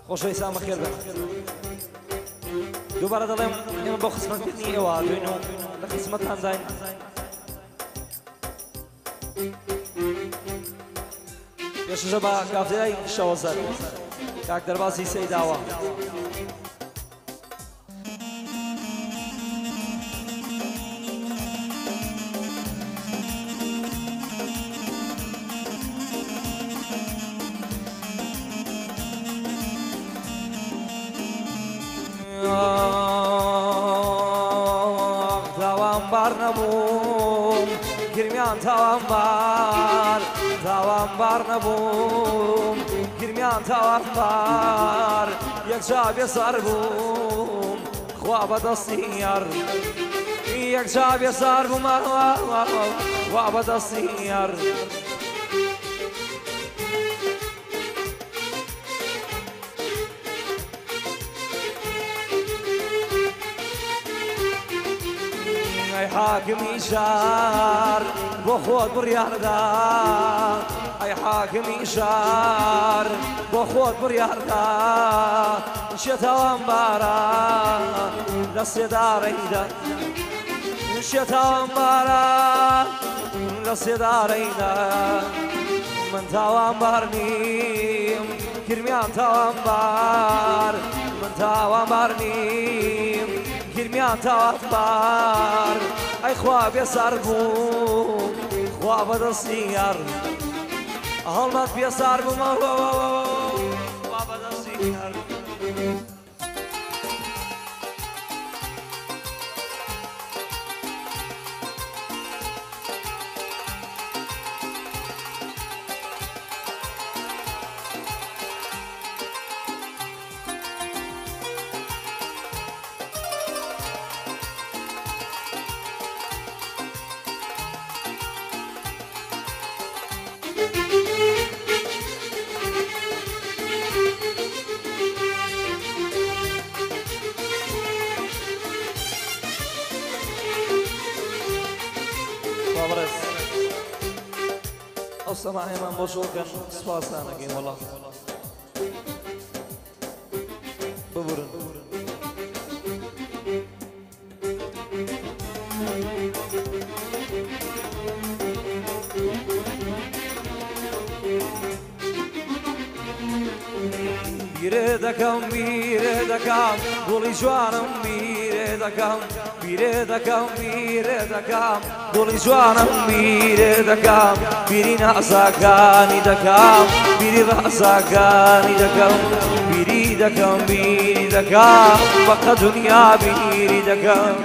خۆشەویستان بەخێر بن. دووبارە دەڵێم ئێمە بۆ خزمەتکردنی ئێوە دوێن و لە خزمەتتان داین. پێشەژە بە کافتێرای شەوەزەر کاک دەربازی سەیداوە. تاوانبار نەبووم گرمیان تاوانبار نەبووم گرمیان تاوانبار یەکجا بێسەر بووم خوا بەدەستی یار یەکجا بێسەر بووم خوا بەدەستی یار ئەی حاکمی شار بۆ خۆت بڕیاردا ئەی حاکمی شار بۆ خۆت بڕیاردا شێتاوانبارە لە سێدارەیدا شێتاوانبارە لە سێدارەیدا من تاوانبار نیم گرمیان تاوانبار من تاوانبار نیم گرمیان تاوانبار ئەی خوا بێسەر بووم خوا بەدەستی یار هەڵمەت بێسەر بووم خوا بەدەستی یار ئەو سەماعیەمان بۆ شۆکەن سوپاسانەکەین وەڵام ببورن بیرێ دەکەم گوڵی جوانم بیرێ دەکەم گوڵی جوانم بیرێ دەکەم بیری ناساکانی دەکەم بیری ڕاساکانی دەکەم بیری دەکەم بەقە دنیا بیری دەکەم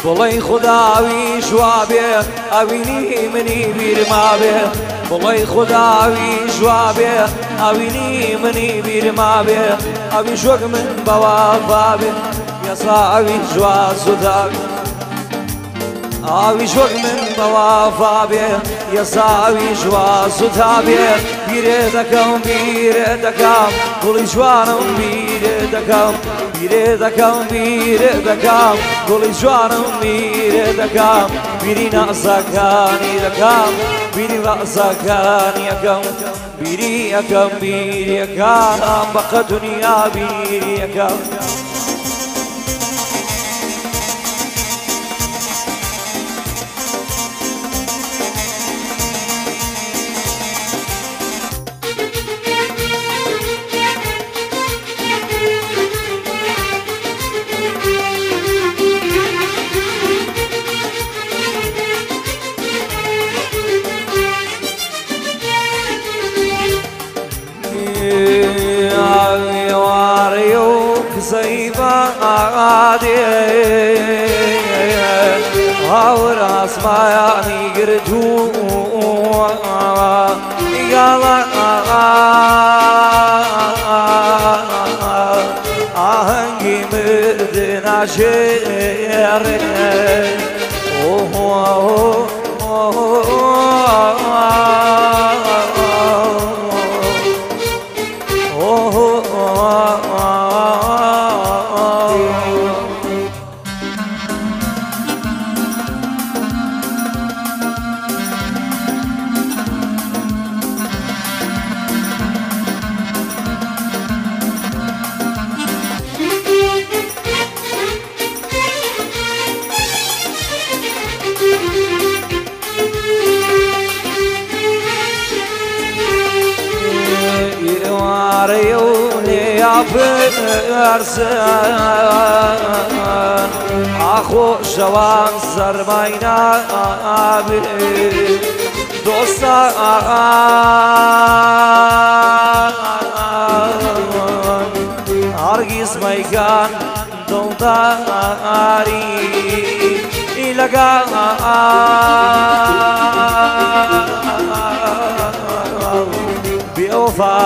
بڵێ خوداوی جوابێ ئەوینی منی بیرما بێ بڵێ خوداوی جوابێ ئەوینی منی بیرما بێ ئەوی ژوەک من بەوافا بێ یەسا ئەوی جوا سوداک ئاوی ژوەک من بەوافا بێ یەسا ئەوی جوا سوتا بێ بیرێ دەکەم گوڵی جوانم بیرێ دەکەم گوڵی جوانم بیرێ دەکەم بیری ناساکانی دەکەم بیری ڕاساکانی یەکەم بیری یەکەم بەقە دنیا بیری یەکەم هاور اسمایانی گردو یالا آهنگی مردنا ناجێڕێ ئاخۆ شەوان سەرمای نابێ دۆستا هەرگیز مەیگان دڵداری لەگەڵ بێوەفا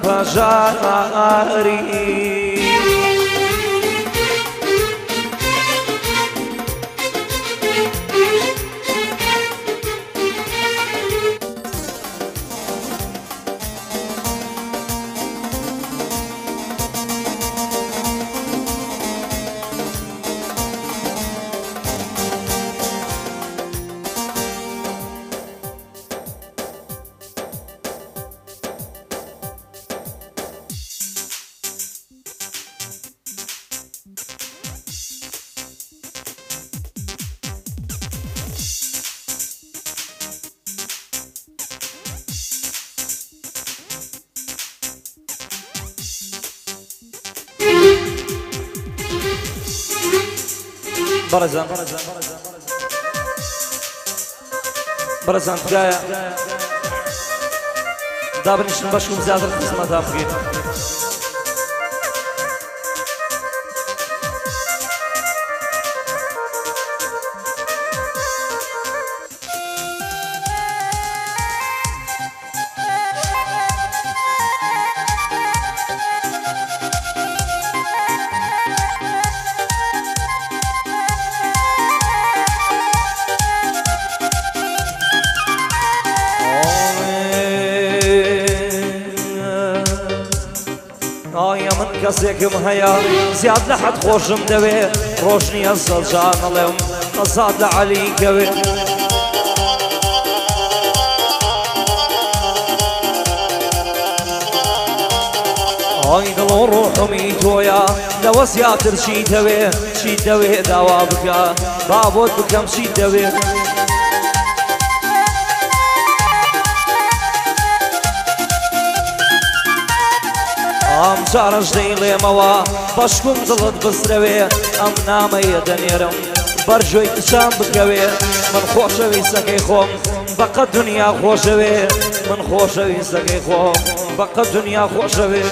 بەژاری بەرەزان تکایە دابنیشن بەشکم زیاتر خزمەتان بگەین کەسێکم هەیە زیاد لە حەد خۆشم دەوێ ڕۆژ نییە سەڵجان ئەڵێم قەسات لە عەلی کەوێ ئای دڵ و ڕۆحمی تۆیە لەوە زیاتر چی دەوێ چی دەوێ داوا بکە با بۆت بکەم چی دەوێ ئەم جارەش دەیڵێمەوە بەشکم دڵت بسرەوێ ئەم نامەیە دەنێرم بەرژۆی کچان بکەوێ من خۆشەویستەکەی خۆم بەقەت دنیا خۆشەوێ من خۆشەویستەکەی خۆم بەقەت دنیا خۆشەوێ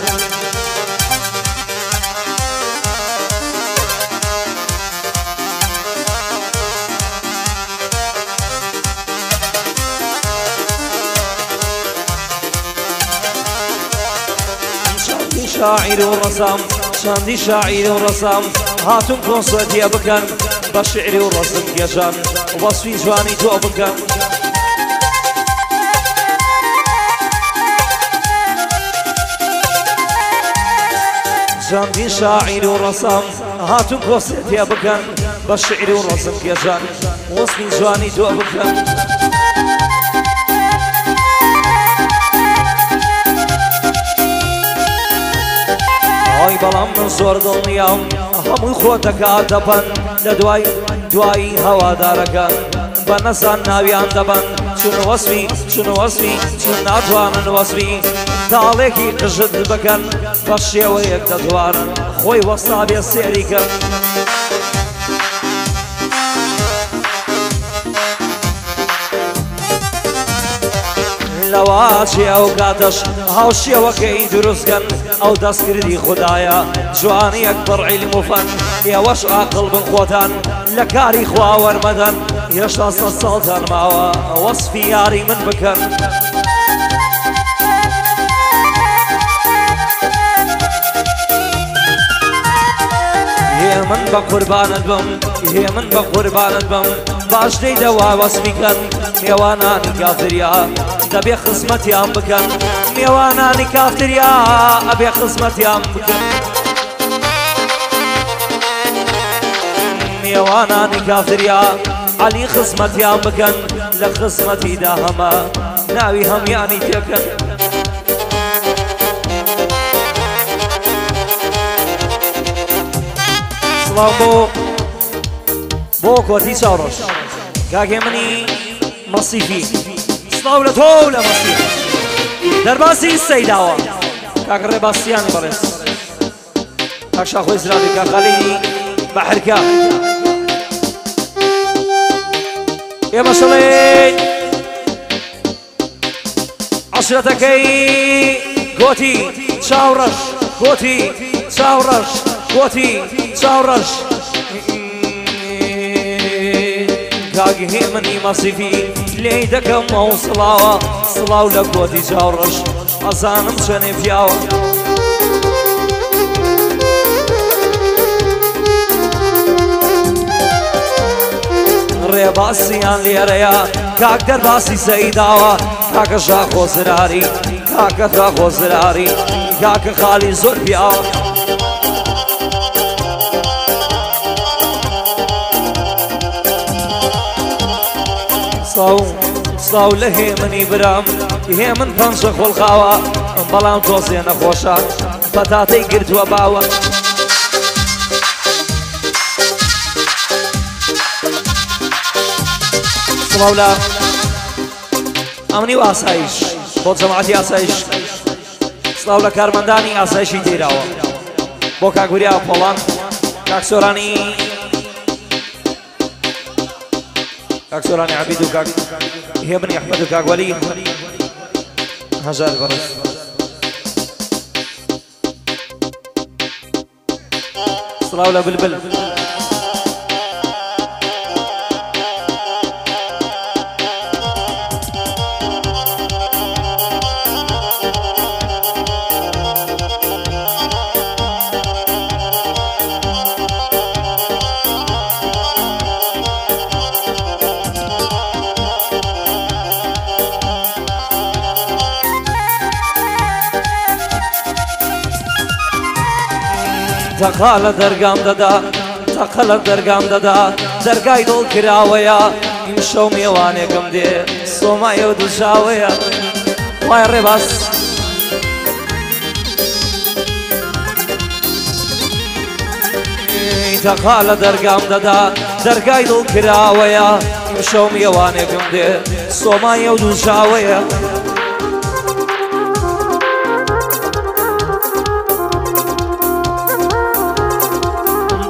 شاعر ورسام شاندي شاعر ورسام هاتم كونسرتي بكن بشعر ورسم كيشان وبصفي جواني تو بكن شاندي شاعر ورسام هاتم كونسرتي بكن بشعر ورسم كيشان وبصفي جواني تو بكن ئای بەڵام من زۆر دڵنیام هەمووی خۆتەکە دەبەن لە دوایی هەوادارەکە بە نەزان ناویان دەبەن چون وەسفی چون ناتوانن وەسفی تاڵێکی قژت بکەن بە شێوەیەک دەتوانن خۆی وەستا بێ سێریکەن لەواچی ئەو کاتەش هاوشێوەکەی دروستکەن ئەو دەستکردی خوددایە جوانیەک بڕ عیلم و فەن ئێوەش عاقڵ بن خۆتان لە کاری خوا وەرمەدەن هێشتا سەد ساڵتان ماوە وەسفی یاری من بکەن من بقربانت بم من بقربانت بم باش دەیدەوا وەسمیکەن میێوانانی کافریا دەبێ خزمەتیان بکەن میێوانانی کافریا ئەبێ خزمەتیان بکەن میێوانانی کافریا عەلی خزمەتیان بکەن لە خزمەتیدا هەمە ناوی هەمیانی تێکەن سڵاو بۆ کۆتی چاوڕۆژ کاکێ منی مەسیفی سڵاو لە تۆ لە مەسیف دەرباسی سەیداوە کاک ڕێباسیانی بەڕێز کاک شاخۆی زرابی کاک خەلیلی بەحرکە ئێمە شەڵێن عەشرەتەکەی کۆتی چاوڕەش کۆتی چاوڕەش کۆتی چاوڕەش کاگهێ منی مەسیفی لێی دەکەمەوە سڵاوە سڵاو لە کۆتی چاوڕەش ئەزانم چەنێ پیاوە ڕێباسییان لێرەیە کاک دەرباسی سەیداوە کاکە ژاخۆ زراری کاکە فراخۆ زراری کاکە خاڵی زۆر پیاوە سڵاو لە هێمنی برام هێمن پەنجە خۆڵخاوە بەڵام تۆزێ نەخۆشە پەتاتەی گرتووە باوە سڵاو لە ئەمنی و ئاسایش بۆ جەماعەتی ئاسایش سڵاو لە کارمەندانی ئاسایشی تێراوە بۆ کاگوریا پۆڵان کاک سۆرانی عەبید و کاک هێمنی ئەحمەد و کاک وەلی هەژار بەڕێز سڵاو لە بلبل تەقا لە دەرگام دەدا تەقە لە دەرگام دەدا دەرگای دڵ کراوەیە ئیمشەو میێوانێکم دێ سۆمایە و دڵشاوەیە وای ڕێباس تەقا لە دەرگام دەدا دەرگای دڵ کراوەیە ئیمشەو میێوانێکم دێ سۆمایە و دڵشاوەیە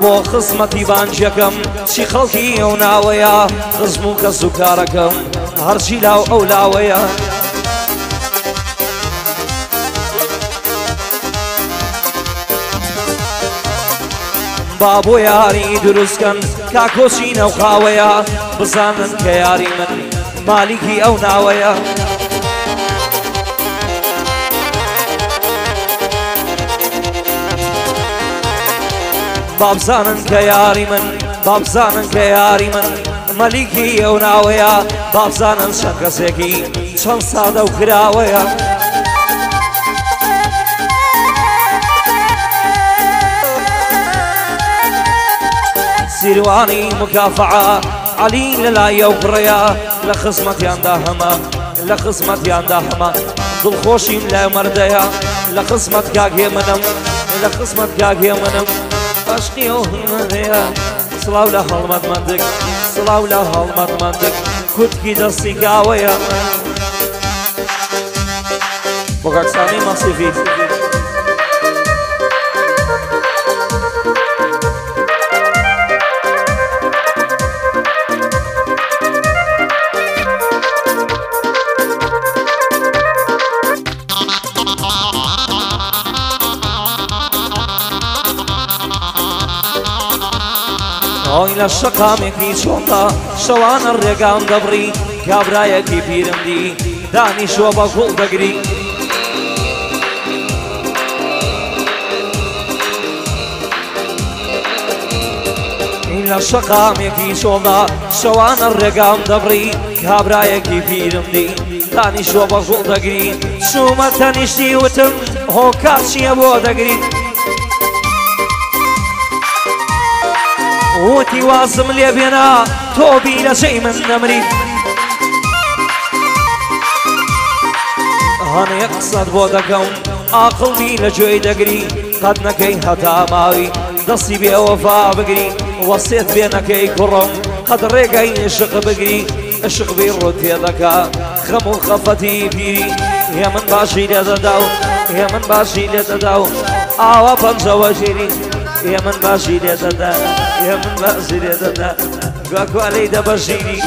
بۆ خزمەتی بانجەکەم چی خەڵکی ئەو ناوەیە خزم و کەس و کارەکەم هەرچی لاو ئەو لاوەیە با بۆ یاری دروستکەن کاکۆچی نەوخاوەیە بزانن کە یاری من مالیکی ئەو ناوەیە بابزانن کە یاری من بابزانن کە یاری من مەلیکی ئەو ناوەیە بابزانن چەند کەسێکی چەند سادە و کراوەیە سیروانی مکافعە عەلی لەلایە و بڕێە لە خزمەتیاندا هەمە لە خزمەتیاندا هەمە دڵخۆشیم لە مەردەیە لە خزمەت کاگێ منم لە خزمەت کاگێ منم عشقی و هەڵمەندەیە سڵاو لە هەڵمەندمەندک سڵاو لە هەڵمەندمەندک کورتکی دەستی گاوەیە بۆ کاکسانی مەسیفی ئۆی لە شەقامێکی چۆندا شەوانە ڕێگام دەبڕی کابرایەکی پیرم دی دانیشوە بە گوڵ دەگری لە شەقامێکی سۆڵدا شەوانە ڕێگام دەبڕی کابرایەکی پیرم دی دانیشوە بە گوڵ دەگری چوومە تەنیشتی وتم هۆکار چییە بۆ دەگری وتی وازم لێ بێنا تۆ بیرەچەی من نەمری هەنێ قسەت بۆ دەکەم ئاقڵبی لە گوێی دەگری قەت نەکەی هەتا ماوی دەستی بێوەفا بگری وەسێت بێ نەکەی کوڕم قەت ڕێگەی عشق بگری عشق بی ڕوو تێدەکا خەم و خەفەتی پیری هێ من باشی لێ دەدا و هێ من باشی لێ دەدا و ئاوا پەنجەوە ژیری هێ من باشی لێ دەدا هێ من باشی لێ دەدا گوێ کوالەی دەبەژیری